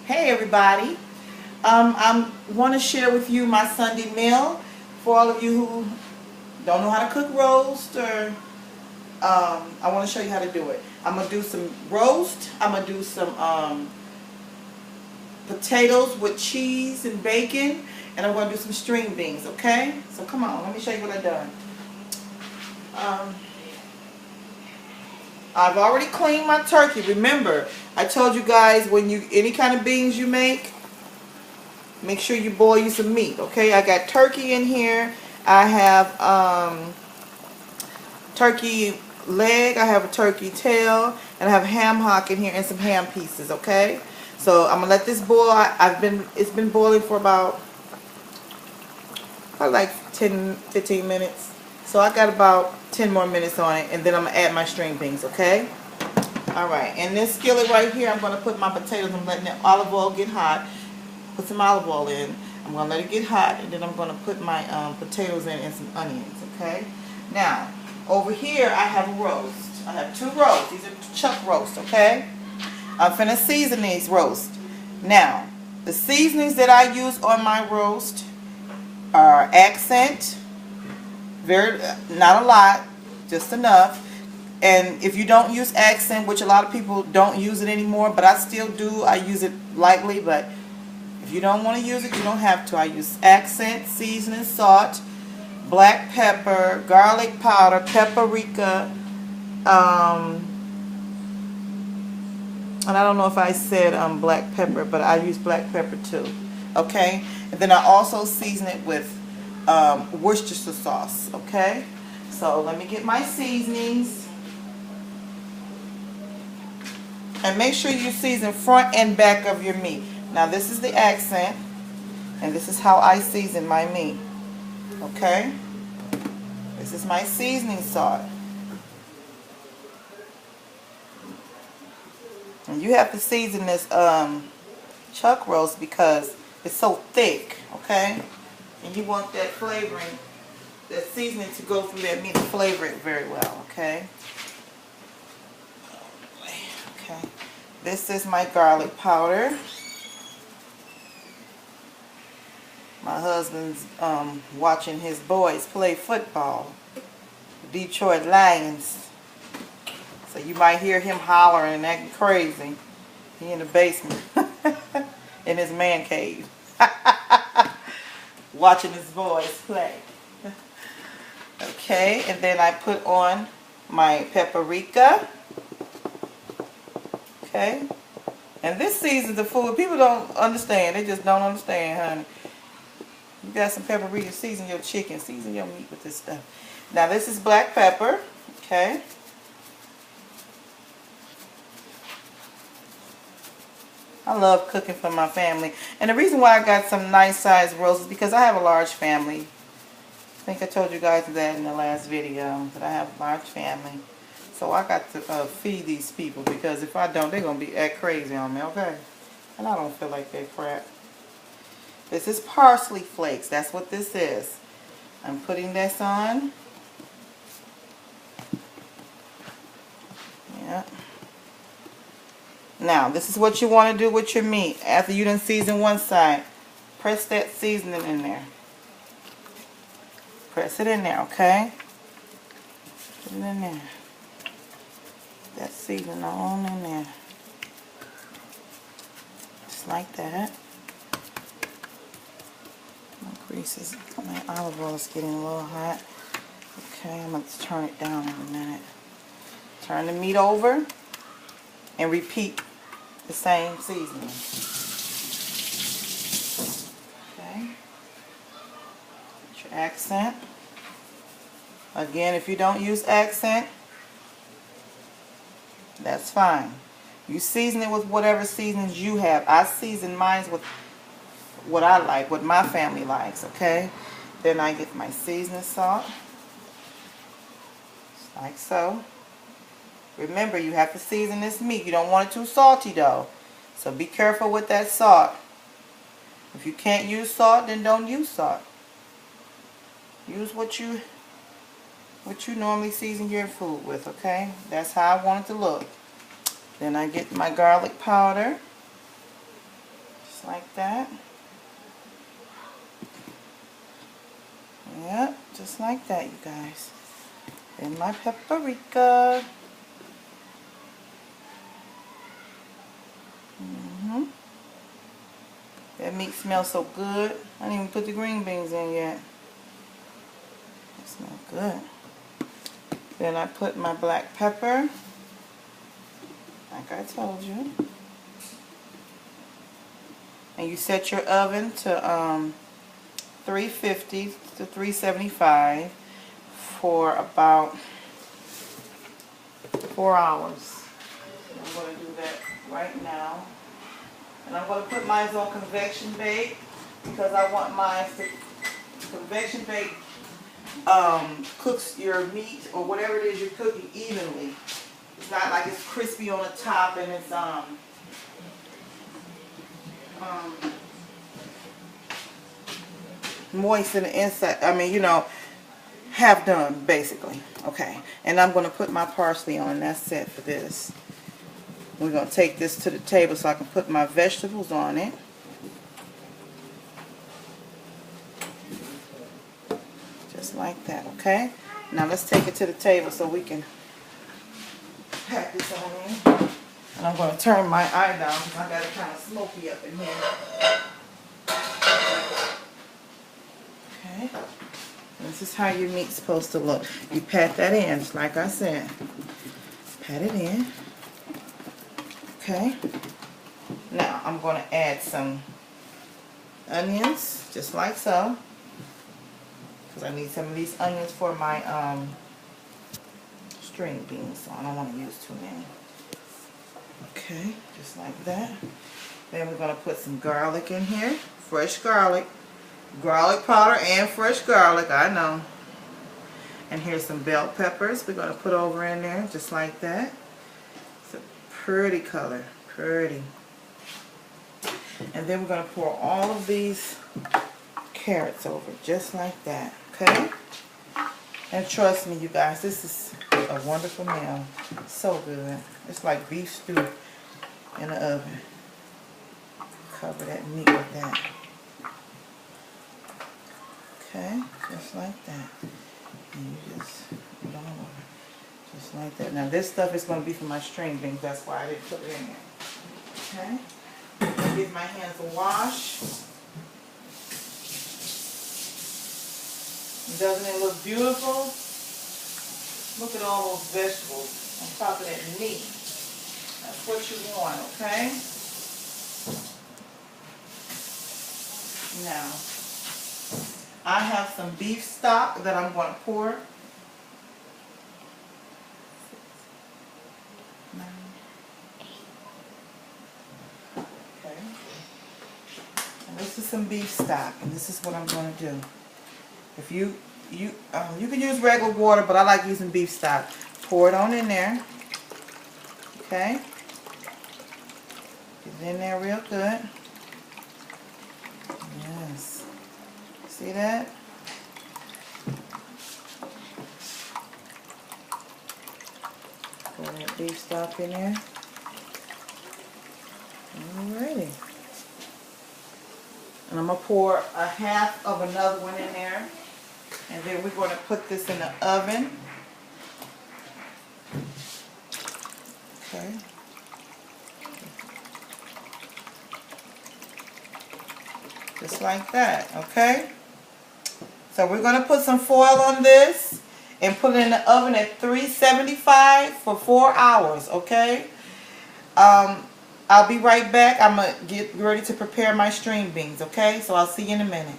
Hey everybody, I want to share with you my Sunday meal for all of you who don't know how to cook roast, or I want to show you how to do it. I'm going to do some roast, I'm going to do some potatoes with cheese and bacon, and I'm going to do some string beans, okay? So come on, let me show you what I've done. I've already cleaned my turkey. Remember, I told you guys when any kind of beans you make sure you boil you some meat, okay? I got turkey in here. I have turkey leg, I have a turkey tail, and I have ham hock in here and some ham pieces, okay? So I'm gonna let this boil. It's been boiling for about probably like 10-15 minutes. So I got about 10 more minutes on it, and then I'm gonna add my string beans, okay? Alright, in this skillet right here, I'm gonna put my potatoes. I'm letting the olive oil get hot. Put some olive oil in. I'm going to let it get hot, and then I'm going to put my potatoes in and some onions, okay? Now, over here I have a roast. I have two roasts. These are chuck roast, okay? I'm finna season these roast. Now, the seasonings that I use on my roast are accent, not a lot, just enough. And if you don't use accent, which a lot of people don't use it anymore, but I still do, I use it lightly, but if you don't want to use it, you don't have to. I use accent, seasoning, salt, black pepper, garlic powder, paprika, and I don't know if I said black pepper, but I use black pepper too. Okay? And then I also season it with Worcestershire sauce. Okay? So let me get my seasonings. And make sure you season front and back of your meat. Now this is the accent, and this is how I season my meat. Okay? This is my seasoning salt. And you have to season this chuck roast because it's so thick, okay? And you want that flavoring, that seasoning to go through that meat and flavor it very well, okay? Okay. This is my garlic powder. My husband's watching his boys play football, the Detroit Lions. So you might hear him hollering and acting crazy. He in the basement, in his man cave, watching his boys play. Okay, and then I put on my paprika. Okay, and this seasons the food. People don't understand. They just don't understand, honey. You got some paprika, season your chicken, season your meat with this stuff. Now this is black pepper, okay? I love cooking for my family. And the reason why I got some nice sized roasts is because I have a large family. I think I told you guys that in the last video, that I have a large family. So I got to feed these people, because if I don't, they're going to act crazy on me, okay? And I don't feel like that crap. This is parsley flakes. That's what this is. I'm putting this on. Yeah. Now, this is what you want to do with your meat. After you done season one side, press that seasoning in there. Press it in there, okay? Put it in there. That seasoning on in there. Just like that. My olive oil is getting a little hot. Okay, I'm going to turn it down in a minute. Turn the meat over and repeat the same seasoning. Okay. Get your accent. Again, if you don't use accent, that's fine. You season it with whatever seasonings you have. I season mine with what I like, what my family likes, okay? Then I get my seasoning salt, just like so. Remember, you have to season this meat. You don't want it too salty though, so be careful with that salt. If you can't use salt, then don't use salt. Use what you normally season your food with, okay? That's how I want it to look. Then I get my garlic powder. like that. Yep, just like that, you guys. And my paprika. That meat smells so good. I didn't even put the green beans in yet. It smells good. Then I put my black pepper, like I told you. And you set your oven to 350 to 375 for about 4 hours. I'm going to do that right now. And I'm going to put mine on convection bake because I want mine to convection bake cooks your meat or whatever it is you're cooking evenly. It's not like it's crispy on the top and it's moist in the inside. I mean, you know, half done basically. Okay, and I'm going to put my parsley on. That's it for this. We're going to take this to the table so I can put my vegetables on it. Just like that, okay? Now let's take it to the table so we can pack this on in. And I'm going to turn my eye down because I got it kind of smoky up in here. Okay. This is how your meat's supposed to look. You pat that in, just like I said. Pat it in. Okay. Now I'm going to add some onions, just like so. Because I need some of these onions for my string beans, so I don't want to use too many. Okay, just like that. Then we're going to put some garlic in here. Fresh garlic. Garlic powder and fresh garlic, I know. And here's some bell peppers we're going to put over in there, just like that. It's a pretty color, pretty. And then we're going to pour all of these carrots over, just like that, okay? And trust me, you guys, this is a wonderful meal. So good. It's like beef stew in the oven. Cover that meat with that. Okay, just like that. And you just put it all over. Just like that. Now this stuff is going to be for my string beans. That's why I didn't put it in there. Okay. Give my hands a wash. Doesn't it look beautiful? Look at all those vegetables on top of that meat. That's what you want, okay? Now, I have some beef stock that I'm going to pour. Okay. And this is some beef stock, and this is what I'm going to do. If you can use regular water, but I like using beef stock. Pour it on in there. Okay. Get it in there real good. Yes. See that? Pour that beef stock in there. Alrighty. And I'm going to pour a half of another one in there. And then we're going to put this in the oven. Okay. Just like that, okay? So we're going to put some foil on this and put it in the oven at 375 for 4 hours, okay? I'll be right back. I'm going to get ready to prepare my string beans, okay? So I'll see you in a minute.